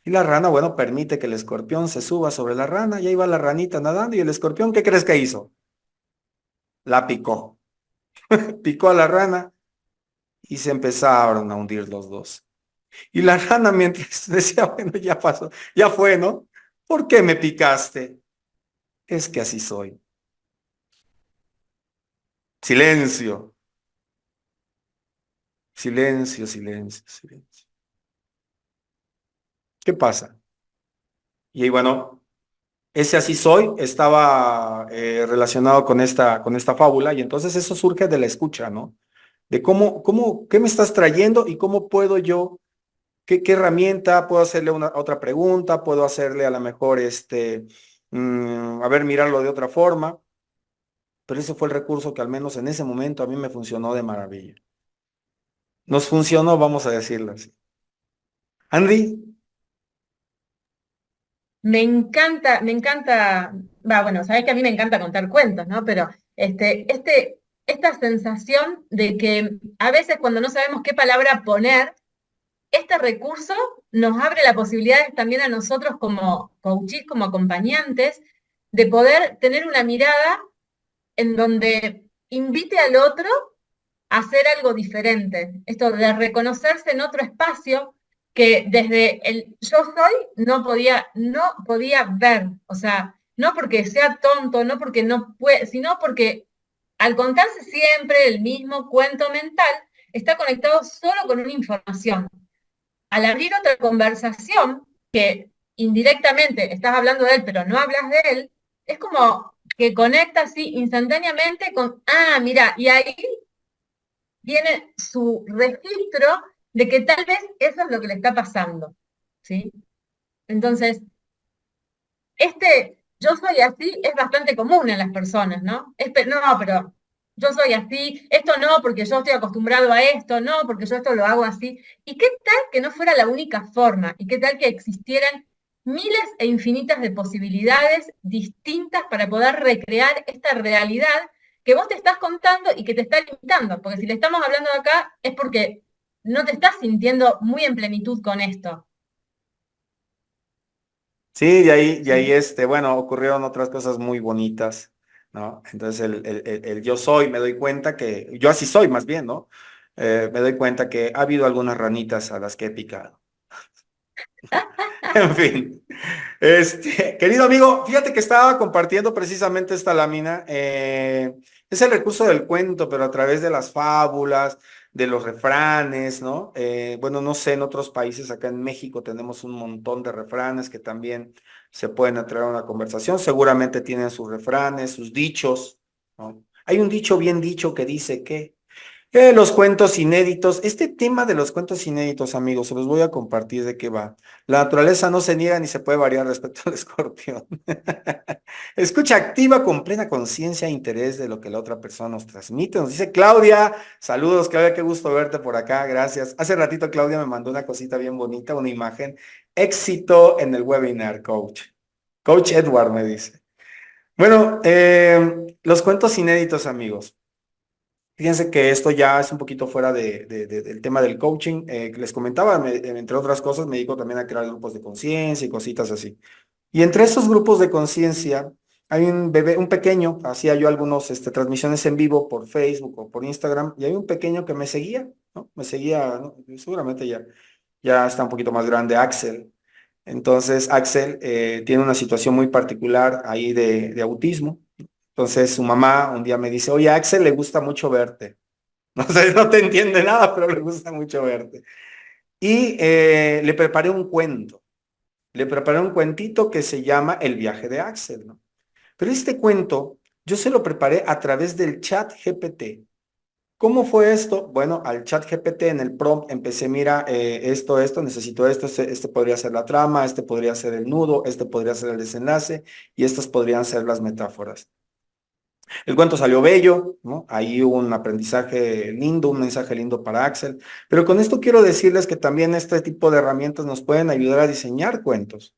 Y la rana, bueno, permite que el escorpión se suba sobre la rana. Y ahí va la ranita nadando. Y el escorpión, ¿qué crees que hizo? La picó. Picó a la rana y se empezaron a hundir los dos. Y la rana mientras decía, bueno, ya pasó, ya fue, ¿no? ¿Por qué me picaste? Es que así soy. Silencio, silencio, silencio, silencio. ¿Qué pasa? Y ahí, bueno, ese así soy estaba relacionado con esta fábula y entonces eso surge de la escucha, ¿no? De qué me estás trayendo y cómo puedo yo, qué herramienta, puedo hacerle otra pregunta, puedo hacerle a lo mejor a ver, mirarlo de otra forma. Pero ese fue el recurso que al menos en ese momento a mí me funcionó de maravilla. Nos funcionó, vamos a decirlo así. Andy, Me encanta, va, bueno, sabés que a mí me encanta contar cuentos, ¿no? Pero esta sensación de que a veces cuando no sabemos qué palabra poner, este recurso nos abre la posibilidad también a nosotros como coaches, como acompañantes, de poder tener una mirada en donde invite al otro a hacer algo diferente. Esto de reconocerse en otro espacio que desde el yo soy no podía ver. O sea, no porque sea tonto, no porque no puede, sino porque al contarse siempre el mismo cuento mental, está conectado solo con una información. Al abrir otra conversación, que indirectamente estás hablando de él, pero no hablas de él, es como que conecta así instantáneamente con, ah, mira, y ahí viene su registro de que tal vez eso es lo que le está pasando, ¿sí? Entonces, yo soy así es bastante común en las personas, ¿no? No, pero yo soy así, esto no, porque yo estoy acostumbrado a esto, no, porque yo esto lo hago así. ¿Y qué tal que no fuera la única forma? ¿Y qué tal que existieran miles e infinitas de posibilidades distintas para poder recrear esta realidad que vos te estás contando y que te está limitando? Porque si le estamos hablando de acá es porque no te estás sintiendo muy en plenitud con esto. sí, de ahí ¿Sí? bueno, ocurrieron otras cosas muy bonitas, ¿no? Entonces el yo soy, me doy cuenta que, yo así soy más bien, ¿no? Me doy cuenta que ha habido algunas ranitas a las que he picado. En fin. Querido amigo, fíjate que estaba compartiendo precisamente esta lámina. Es el recurso del cuento, pero a través de las fábulas, de los refranes, ¿no? Bueno, no sé, en otros países, acá en México tenemos un montón de refranes que también se pueden atraer a una conversación. Seguramente tienen sus refranes, sus dichos, ¿no? Hay un dicho bien dicho que dice que los cuentos inéditos, este tema de los cuentos inéditos, amigos, se los voy a compartir de qué va. La naturaleza no se niega ni se puede variar respecto al escorpión. Escucha activa con plena conciencia e interés de lo que la otra persona nos transmite. Nos dice Claudia, saludos Claudia, qué gusto verte por acá, gracias. Hace ratito Claudia me mandó una cosita bien bonita, una imagen. Éxito en el webinar, coach. Coach Edward me dice. Bueno, los cuentos inéditos, amigos. Fíjense que esto ya es un poquito fuera del tema del coaching. Que les comentaba, entre otras cosas, me dedico también a crear grupos de conciencia y cositas así. Y entre esos grupos de conciencia hay un bebé, un pequeño, hacía yo algunos transmisiones en vivo por Facebook o por Instagram, y hay un pequeño que me seguía, ¿no? Me seguía, ¿no? Seguramente ya está un poquito más grande, Axel. Entonces, Axel tiene una situación muy particular ahí de autismo. Entonces, su mamá un día me dice, oye, a Axel le gusta mucho verte. No sé, no te entiende nada, pero le gusta mucho verte. Y le preparé un cuento. Le preparé un cuentito que se llama El viaje de Axel, ¿no? Pero este cuento yo se lo preparé a través del chat GPT. ¿Cómo fue esto? Bueno, al chat GPT en el prompt empecé, mira, esto, necesito esto, este podría ser la trama, este podría ser el nudo, este podría ser el desenlace y estas podrían ser las metáforas. El cuento salió bello, ¿no? Ahí hubo un aprendizaje lindo, un mensaje lindo para Axel, pero con esto quiero decirles que también este tipo de herramientas nos pueden ayudar a diseñar cuentos.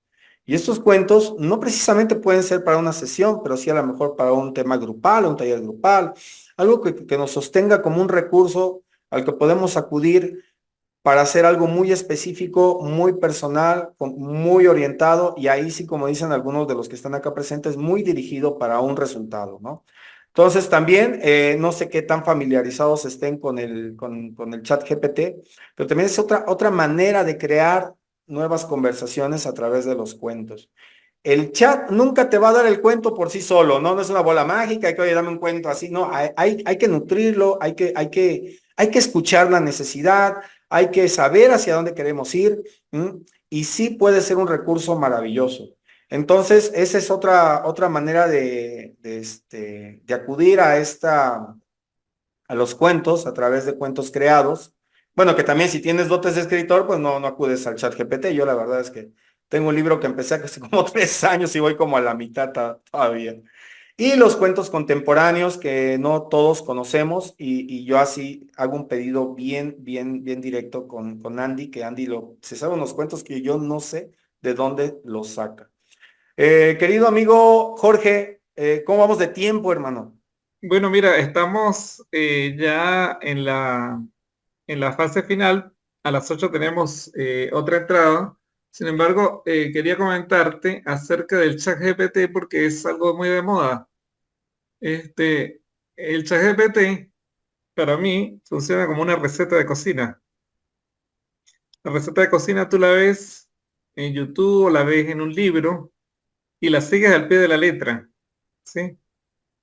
Y estos cuentos no precisamente pueden ser para una sesión, pero sí a lo mejor para un tema grupal, un taller grupal, algo que nos sostenga como un recurso al que podemos acudir para hacer algo muy específico, muy personal, muy orientado y ahí sí, como dicen algunos de los que están acá presentes, muy dirigido para un resultado, ¿no? Entonces también, no sé qué tan familiarizados estén con el chat GPT, pero también es otra manera de crear nuevas conversaciones a través de los cuentos. El chat nunca te va a dar el cuento por sí solo, ¿no? No es una bola mágica, hay que, oye, dame un cuento así, no, hay que nutrirlo, hay que escuchar la necesidad, hay que saber hacia dónde queremos ir, ¿m? Y sí puede ser un recurso maravilloso. Entonces, esa es otra manera de acudir a los cuentos a través de cuentos creados. Bueno, que también si tienes dotes de escritor, pues no acudes al chat GPT. Yo la verdad es que tengo un libro que empecé hace como 3 años y voy como a la mitad todavía. Y los cuentos contemporáneos que no todos conocemos y yo así hago un pedido bien directo con Andy, que Andy se sabe unos cuentos que yo no sé de dónde los saca. Querido amigo Jorge, ¿cómo vamos de tiempo, hermano? Bueno, mira, estamos ya en la fase final. A las 8 tenemos otra entrada. Sin embargo, quería comentarte acerca del chat GPT porque es algo muy de moda. El chat GPT para mí funciona como una receta de cocina. La receta de cocina tú la ves en YouTube o la ves en un libro y la sigues al pie de la letra, ¿sí?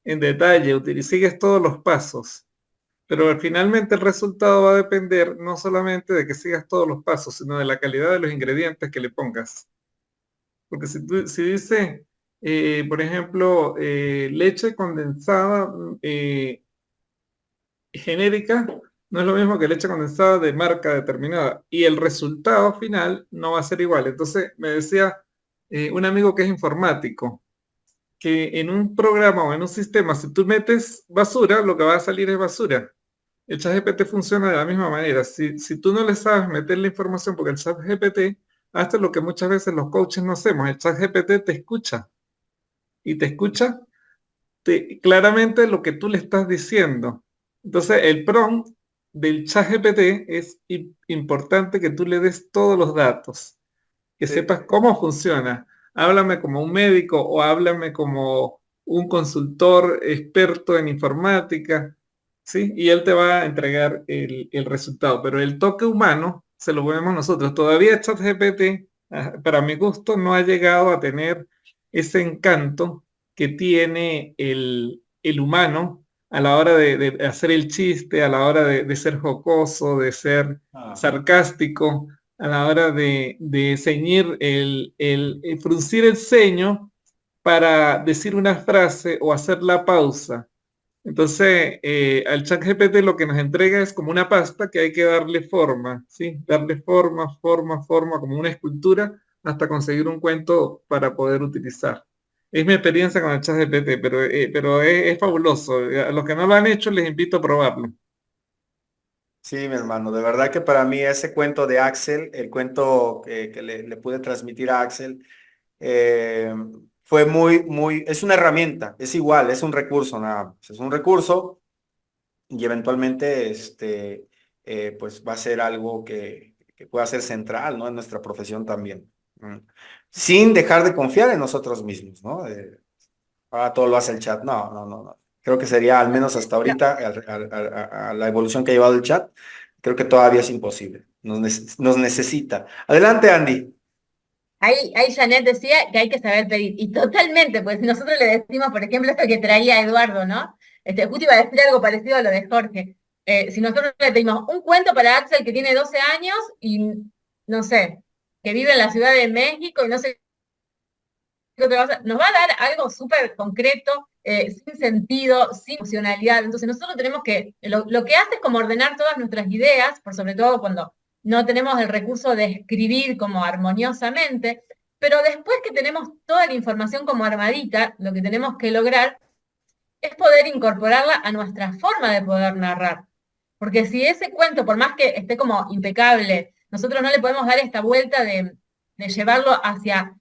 En detalle, sigues todos los pasos. Pero finalmente el resultado va a depender no solamente de que sigas todos los pasos, sino de la calidad de los ingredientes que le pongas. Porque si dice, por ejemplo, leche condensada genérica, no es lo mismo que leche condensada de marca determinada. Y el resultado final no va a ser igual. Entonces me decía un amigo que es informático, que en un programa o en un sistema, si tú metes basura, lo que va a salir es basura. El ChatGPT funciona de la misma manera. Si tú no le sabes meter la información, porque el ChatGPT hace lo que muchas veces los coaches no hacemos, el ChatGPT te escucha y te escucha claramente lo que tú le estás diciendo. Entonces, el prompt del ChatGPT es importante que tú le des todos los datos, que Sí. sepas cómo funciona. Háblame como un médico o háblame como un consultor experto en informática, ¿sí? Y él te va a entregar el resultado, pero el toque humano se lo ponemos nosotros. Todavía ChatGPT para mi gusto, no ha llegado a tener ese encanto que tiene el humano a la hora de hacer el chiste, a la hora de ser jocoso, de ser Ajá. sarcástico, a la hora de ceñir el fruncir el ceño para decir una frase o hacer la pausa. Entonces, al chat GPT lo que nos entrega es como una pasta que hay que darle forma, ¿sí? Darle forma, forma, forma, como una escultura, hasta conseguir un cuento para poder utilizar. Es mi experiencia con el chat GPT, pero es fabuloso. A los que no lo han hecho, les invito a probarlo. Sí, mi hermano, de verdad que para mí ese cuento de Axel, el cuento que le pude transmitir a Axel, eh, fue es una herramienta, es igual, es un recurso nada más, es un recurso y eventualmente pues va a ser algo que pueda ser central, ¿no? En nuestra profesión también. Sin dejar de confiar en nosotros mismos, ¿no? Ahora todo lo hace el chat. No, no, no, no. Creo que sería, al menos hasta ahorita, a la evolución que ha llevado el chat, creo que todavía es imposible. Nos necesita. Adelante, Andy. Ahí Janet decía que hay que saber pedir, y totalmente, pues si nosotros le decimos, por ejemplo, esto que traía Eduardo, ¿no? Justo iba a decir algo parecido a lo de Jorge. Si nosotros le pedimos un cuento para Axel que tiene 12 años y, no sé, que vive en la Ciudad de México y no sé qué otra cosa, nos va a dar algo súper concreto, sin sentido, sin emocionalidad. Entonces nosotros tenemos que, lo que hace es como ordenar todas nuestras ideas, por sobre todo cuando no tenemos el recurso de escribir como armoniosamente, pero después que tenemos toda la información como armadita, lo que tenemos que lograr es poder incorporarla a nuestra forma de poder narrar. Porque si ese cuento, por más que esté como impecable, nosotros no le podemos dar esta vuelta de llevarlo hacia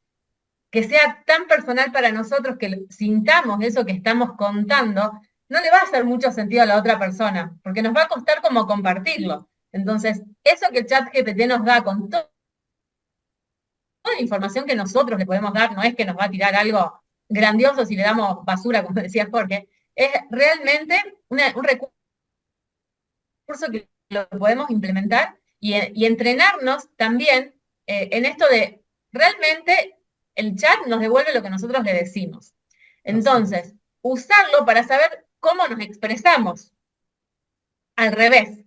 que sea tan personal para nosotros que sintamos eso que estamos contando, no le va a hacer mucho sentido a la otra persona, porque nos va a costar como compartirlo. Entonces, eso que el chat GPT nos da con toda la información que nosotros le podemos dar, no es que nos va a tirar algo grandioso si le damos basura, como decía Jorge, es realmente un recurso que lo podemos implementar y entrenarnos también, en esto de realmente el chat nos devuelve lo que nosotros le decimos. Entonces, usarlo para saber cómo nos expresamos. Al revés.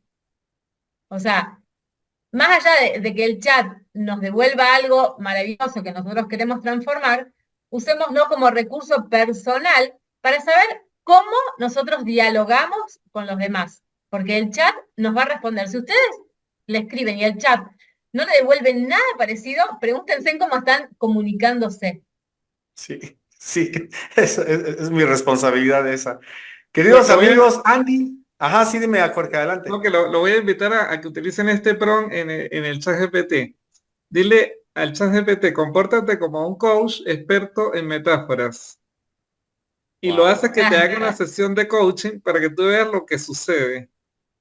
O sea, más allá de que el chat nos devuelva algo maravilloso que nosotros queremos transformar, usémoslo como recurso personal para saber cómo nosotros dialogamos con los demás. Porque el chat nos va a responder. Si ustedes le escriben y el chat no le devuelven nada parecido, pregúntense en cómo están comunicándose. Sí, sí, es mi responsabilidad esa. Queridos Lo voy a, amigos, Andy. Ajá, sí, dime, Jorge, adelante. no, que lo voy a invitar a que utilicen este prompt en el chat GPT. Dile al chat GPT, compórtate como un coach experto en metáforas. Y lo Wow, hace que te haga una sesión de coaching para que tú veas lo que sucede.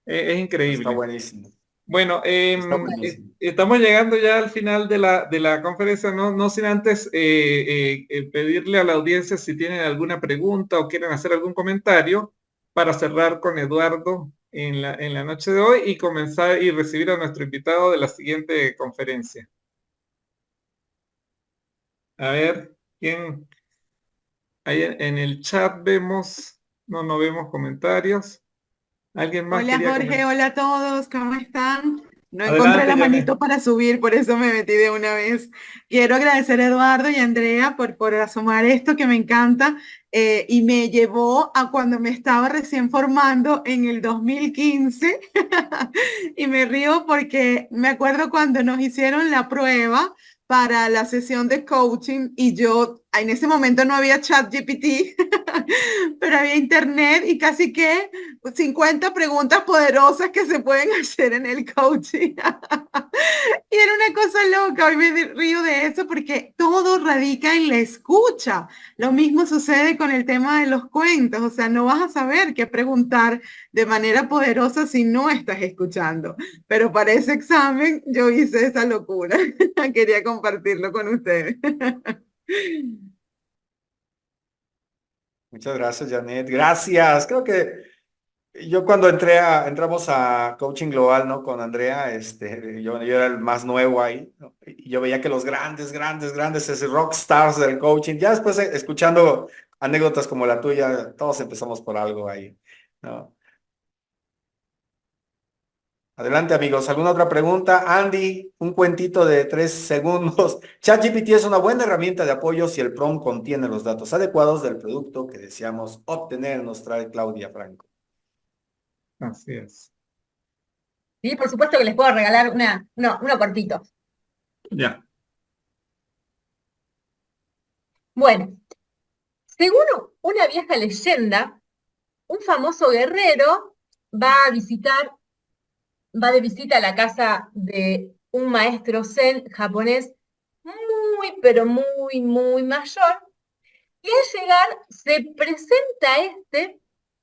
Es está increíble. buenísimo. Bueno, Está buenísimo. estamos llegando ya al final de la conferencia, no sin antes pedirle a la audiencia si tienen alguna pregunta o quieren hacer algún comentario para cerrar con Eduardo en la noche de hoy y comenzar y recibir a nuestro invitado de la siguiente conferencia. A ver, ¿quién? Ahí en el chat vemos, no vemos comentarios. ¿Alguien más Hola quería Jorge, comentar? hola a todos, ¿cómo están? No encontré Adelante, la Janet. manito para subir, por eso me metí de una vez. Quiero agradecer a Eduardo y a Andrea por asomar esto que me encanta, y me llevó a cuando me estaba recién formando en el 2015 y me río porque me acuerdo cuando nos hicieron la prueba para la sesión de coaching y yo, en ese momento no había chat GPT, pero había internet y casi que 50 preguntas poderosas que se pueden hacer en el coaching. Y era una cosa loca, hoy me río de eso porque todo radica en la escucha. Lo mismo sucede con el tema de los cuentos, o sea, no vas a saber qué preguntar de manera poderosa si no estás escuchando. Pero para ese examen yo hice esa locura. Quería compartirlo con ustedes. Muchas gracias, Janet. Gracias. Creo que Yo cuando entramos a Coaching Global, ¿no? Con Andrea, yo era el más nuevo ahí, ¿no? Y yo veía que los grandes rock stars del coaching, ya después escuchando anécdotas como la tuya, todos empezamos por algo ahí, ¿no? Adelante, amigos. ¿Alguna otra pregunta? Andy, un cuentito de 3 segundos. ChatGPT es una buena herramienta de apoyo si el prompt contiene los datos adecuados del producto que deseamos obtener, nos trae Claudia Franco. Así es. Sí, por supuesto que les puedo regalar uno cortito. Ya. Bueno, según una vieja leyenda, un famoso guerrero va de visita a la casa de un maestro zen japonés muy, pero muy mayor, y al llegar se presenta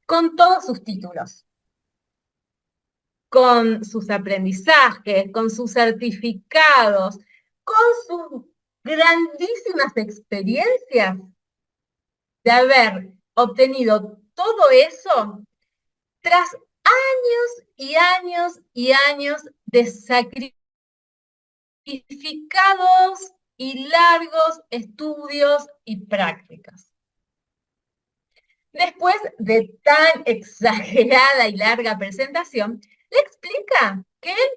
con todos sus títulos, con sus aprendizajes, con sus certificados, con sus grandísimas experiencias de haber obtenido todo eso tras años y años y años de sacrificados y largos estudios y prácticas. Después de tan exagerada y larga presentación, le explica que él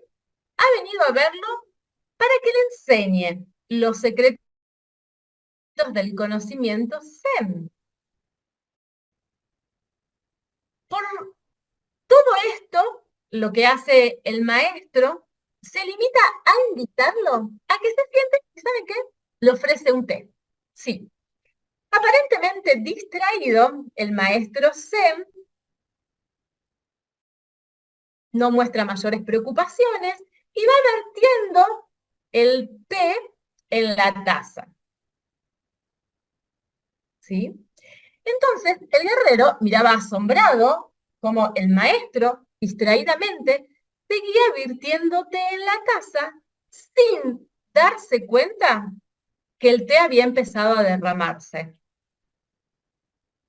ha venido a verlo para que le enseñe los secretos del conocimiento Zen. Por todo esto, lo que hace el maestro se limita a invitarlo a que se siente y ¿saben qué? Le ofrece un té. Sí. Aparentemente distraído, el maestro Zen no muestra mayores preocupaciones y va vertiendo el té en la taza. ¿Sí? Entonces, el guerrero miraba asombrado como el maestro, distraídamente, seguía virtiendo té en la taza sin darse cuenta que el té había empezado a derramarse.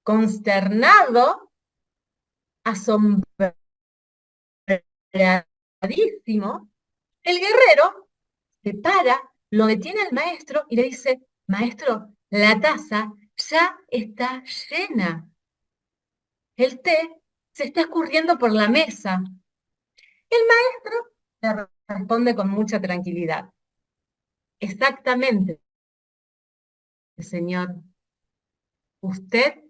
Consternado, asombradísimo, el guerrero se para, lo detiene al maestro y le dice: maestro, la taza ya está llena. El té se está escurriendo por la mesa. El maestro le responde con mucha tranquilidad: exactamente, señor. Usted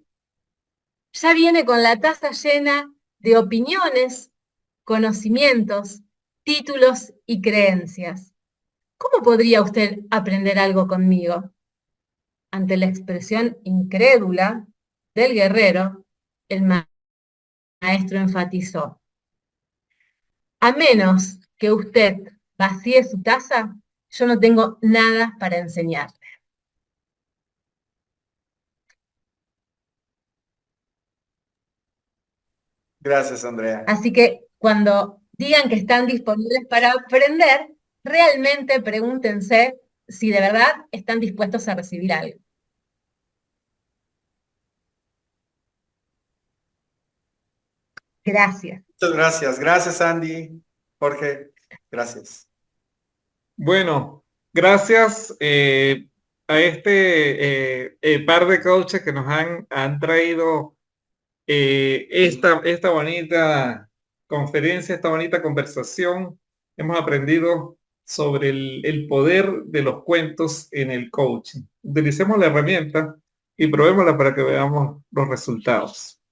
ya viene con la taza llena de opiniones, conocimientos, títulos y creencias. ¿Cómo podría usted aprender algo conmigo? Ante la expresión incrédula del guerrero, el maestro enfatizó: a menos que usted vacíe su taza, yo no tengo nada para enseñarle. Gracias, Andrea. Así que cuando digan que están disponibles para aprender, realmente pregúntense si de verdad están dispuestos a recibir algo. Gracias. Muchas gracias. Gracias, Andy. Jorge, gracias. Bueno, gracias a par de coaches que nos han traído esta bonita conferencia, esta bonita conversación. Hemos aprendido sobre el poder de los cuentos en el coaching. Utilicemos la herramienta y probémosla para que veamos los resultados.